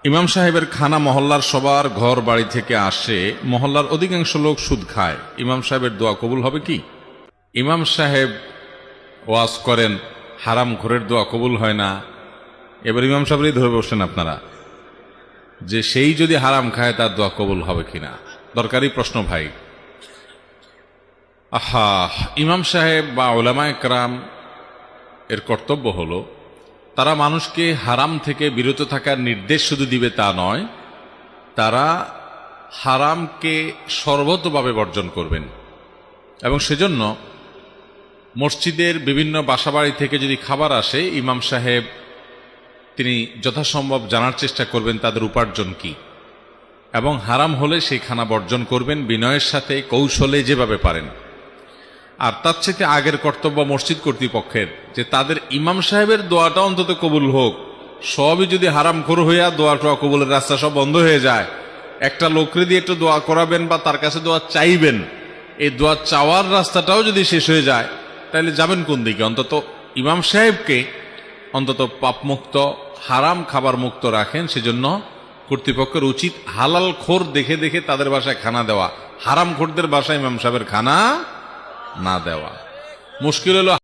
ইমাম সাহেবের খানা মহল্লার সবার ঘর বাড়ি থেকে আসে, মহল্লার অধিকাংশ লোক সুদ খায়। ইমাম সাহেবের দোয়া কবুল হবে কি? ইমাম সাহেব ওয়াজ করেন, হারাম ঘরের দোয়া কবুল হয় না। এবার ইমাম সাহেবই ধরে বসলেন আপনারা যে সেই যদি হারাম খায় তার দোয়া কবুল হবে কিনা। দরকারি প্রশ্ন ভাই। আহা, ইমাম সাহেব বা উলামায়ে কেরাম এর কর্তব্য হলো তারা মানুষকে হারাম থেকে বিরত থাকার নির্দেশ শুধু দিবে তা নয়, তারা হারামকে সর্বতভাবে বর্জন করবেন। এবং সেজন্য মসজিদের বিভিন্ন বাসাবাড়ি থেকে যদি খাবার আসে, ইমাম সাহেব তিনি যথাসম্ভব জানার চেষ্টা করবেন তাদের উপার্জন কি, এবং হারাম হলে সেই খানা বর্জন করবেন বিনয়ের সাথে, কৌশলে, যেভাবে পারেন। আর তার চেয়ে আগের কর্তব্য মসজিদ কর্তৃপক্ষের যে তাদের ইমাম সাহেবের দোয়াটা অন্তত কবুল হোক। সবই যদি হারাম খোর হইয়া দোয়াটা কবুলের রাস্তা সব বন্ধ হয়ে যায়, একটা লোকরে দিয়ে একটু দোয়া করাবেন বা তার কাছে দোয়া চাইবেন, এই দোয়া চাওয়ার রাস্তাটাও যদি শেষ হয়ে যায়, তাহলে যাবেন কোন দিকে? অন্তত ইমাম সাহেবকে অন্তত পাপমুক্ত, হারাম খাবার মুক্ত রাখেন। সেজন্য কর্তৃপক্ষের উচিত হালাল খোর দেখে দেখে তাদের বাসায় খানা দেওয়া, হারাম খোরদের বাসায় ইমাম সাহেবের খানা না দেওয়া। মুশকিল হলো